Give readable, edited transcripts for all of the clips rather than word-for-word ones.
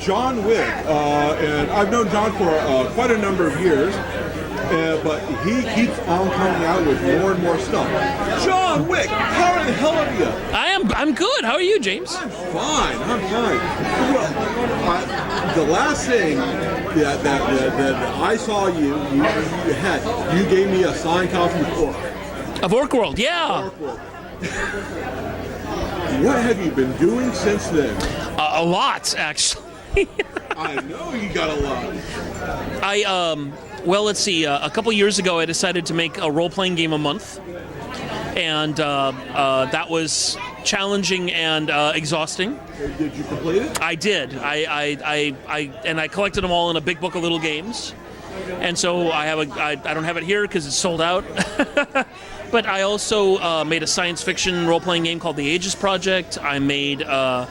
John Wick, and I've known John for quite a number of years, but he keeps on coming out with more and more stuff. John Wick, how in the hell are you? I'm good. How are you, James? I'm fine. Well, the last thing that I saw you had, you gave me a signed copy of Orc. Of Orc yeah. Orc. What have you been doing since then? A lot, actually. I know you got a lot. Well, let's see. A couple years ago, I decided to make a role-playing game a month, and that was challenging and exhausting. Did you complete it? I did. I collected them all in a big book of little games, and so I don't have it here because it's sold out. But I also made a science fiction role-playing game called The Aegis Project. I made a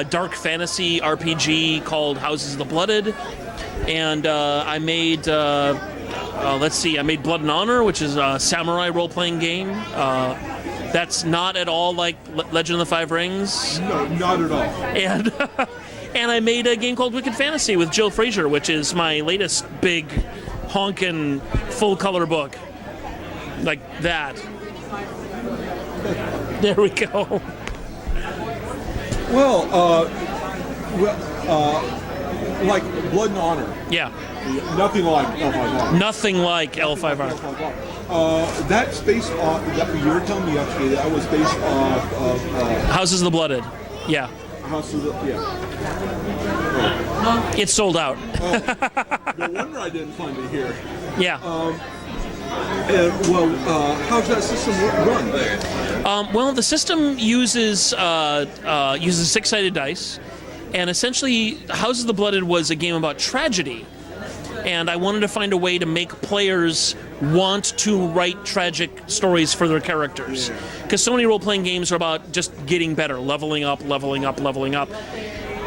dark fantasy RPG called Houses of the Blooded. And I made, I made Blood and Honor, which is a samurai role-playing game. That's not at all like Legend of the Five Rings. No, not at all. And and I made a game called Wicked Fantasy with Jill Frazier, which is my latest big honkin' full-color book. Like that. There we go. Well, like Blood and Honor. Yeah. Nothing like L5R. Nothing like L5R. That's based on, you were telling me yesterday that was based off of... Houses of the Blooded. Yeah. Houses of, yeah. It's sold out. No wonder I didn't find it here. Yeah. How's that system run? Well, the system uses six-sided dice, and essentially, Houses of the Blooded was a game about tragedy, and I wanted to find a way to make players want to write tragic stories for their characters, because so many role-playing games are about just getting better, leveling up,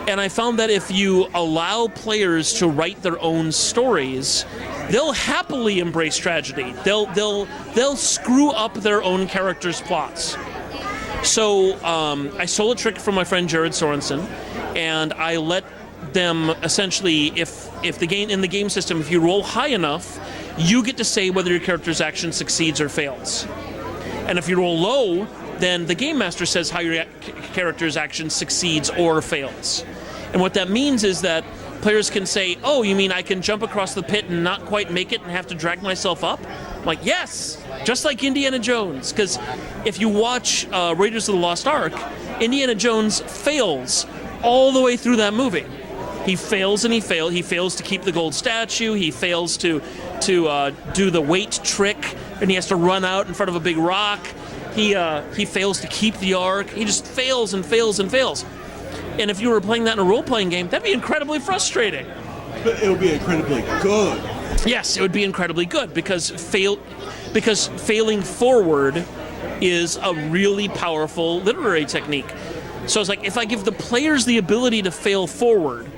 and I found that if you allow players to write their own stories, they'll happily embrace tragedy. They'll screw up their own characters' plots. So I stole a trick from my friend Jared Sorensen, and I let them essentially, if the game in the game system, if you roll high enough, you get to say whether your character's action succeeds or fails. And if you roll low, then the game master says how your character's action succeeds or fails. And what that means is that players can say, oh, you mean I can jump across the pit and not quite make it and have to drag myself up? I'm like, yes, just like Indiana Jones. Because if you watch Raiders of the Lost Ark, Indiana Jones fails all the way through that movie. He fails and he fails. He fails to keep the gold statue. He fails to do the weight trick, and he has to run out in front of a big rock. He fails to keep the Ark. He just fails and fails and fails. And if you were playing that in a role-playing game, that'd be incredibly frustrating. But it would be incredibly good. Yes, it would be incredibly good because failing forward is a really powerful literary technique. So it's like, if I give the players the ability to fail forward,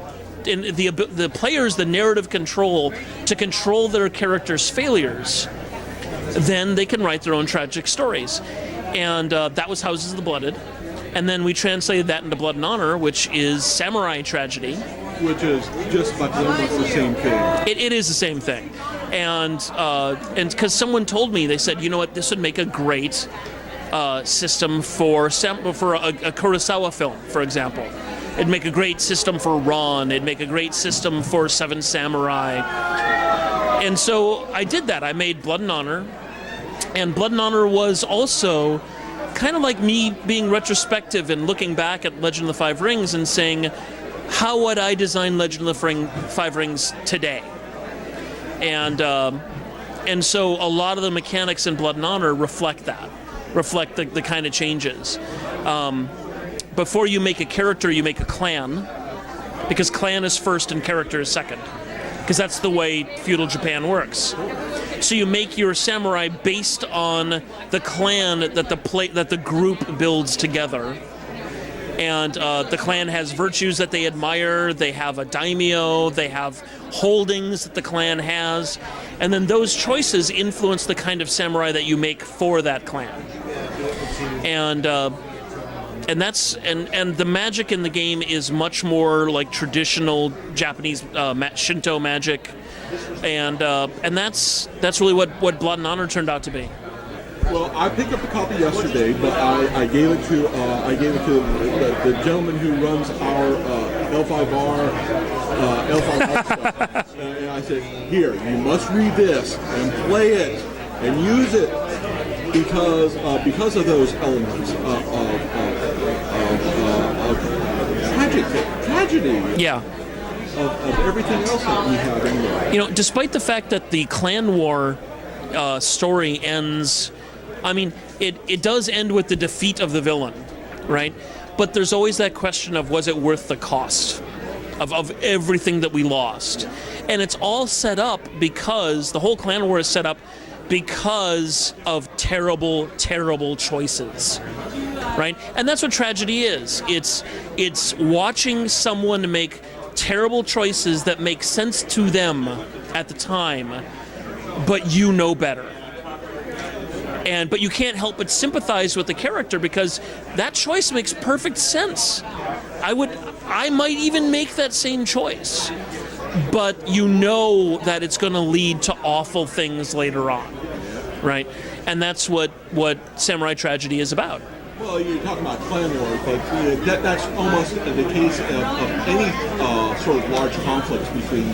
and the players the narrative control to control their characters' failures, then they can write their own tragic stories. And that was Houses of the Blooded. And then we translated that into Blood and Honor, which is samurai tragedy. Which is just about almost the same thing. It is the same thing. And because someone told me, they said, you know what, this would make a great system for a Kurosawa film, for example. It'd make a great system for Ron. It'd make a great system for Seven Samurai. And so I did that. I made Blood and Honor. And Blood and Honor was also kind of like me being retrospective and looking back at Legend of the Five Rings and saying, how would I design Legend of the Five Rings today? And so a lot of the mechanics in Blood and Honor reflect that, reflect the kind of changes. Before you make a character, you make a clan, because clan is first and character is second, because that's the way feudal Japan works. So you make your samurai based on the clan that the group builds together. And the clan has virtues that they admire, they have a daimyo, they have holdings that the clan has, and then those choices influence the kind of samurai that you make for that clan. and the magic in the game is much more like traditional Japanese Shinto magic, and that's really what Blood and Honor turned out to be. Well, I picked up a copy yesterday, but I gave it to the gentleman who runs our L5R stuff, and I said, "Here, you must read this and play it and use it because of those elements of tragedy." Yeah. Of everything else that we have in there. You know, despite the fact that the Clan War story ends, I mean, it does end with the defeat of the villain, right? But there's always that question of, was it worth the cost of everything that we lost? And it's all set up because the whole Clan War is set up because of terrible, terrible choices, right? And that's what tragedy is. It's watching someone make terrible choices that make sense to them at the time, but you know better. But you can't help but sympathize with the character because that choice makes perfect sense. I might even make that same choice, but you know that it's going to lead to awful things later on, right? And that's what Samurai Tragedy is about. Well, you're talking about clan wars, but that's almost the case of any sort of large conflicts between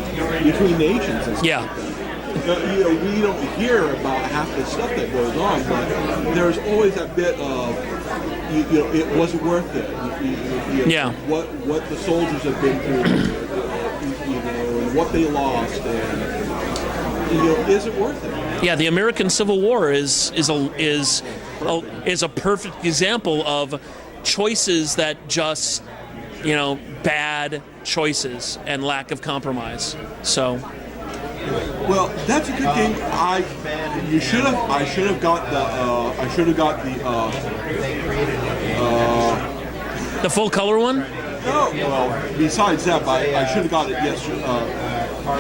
nations and stuff Yeah. like that. We don't hear about half the stuff that goes on, but there's always that bit of, it wasn't worth it. Yeah. What the soldiers have been through, and what they lost, and is it worth it? Yeah, the American Civil War is a perfect example of choices that just, bad choices and lack of compromise. So. Well, that's a good thing. I should have got The full color one? No, well, besides that, I should have got it yesterday.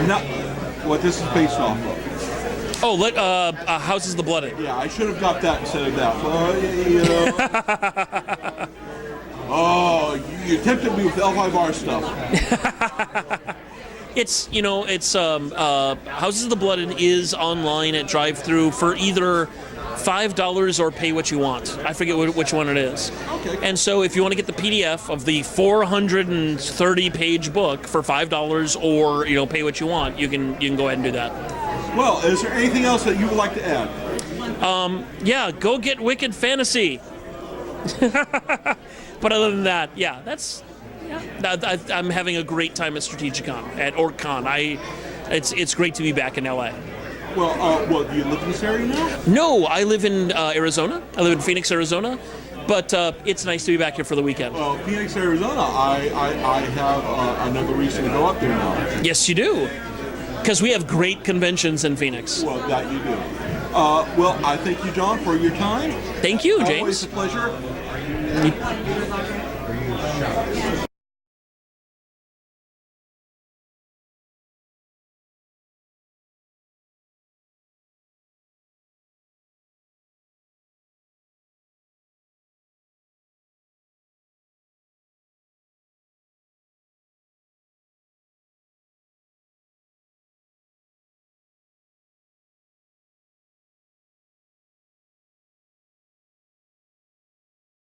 Not what this is based off of. Oh, Houses of the Blooded. Yeah, I should have got that instead of that. Oh, you tempted me with L5R stuff. It's Houses of the Blooded is online at drive-thru for either $5 or pay what you want. I forget which one it is. Okay. And so if you want to get the PDF of the 430-page book for $5 or pay what you want, you can go ahead and do that. Well, is there anything else that you would like to add? Yeah, go get Wicked Fantasy. But other than that, yeah, I'm having a great time at Strategicon, at Orccon. It's great to be back in LA. Well, do you live in this area now? No, I live in Arizona. I live in Phoenix, Arizona. But it's nice to be back here for the weekend. Well, Phoenix, Arizona, I have another reason to go up there now. Yes, you do. Because we have great conventions in Phoenix. Well, that you do. Well, I thank you, John, for your time. Thank you, James. Always a pleasure.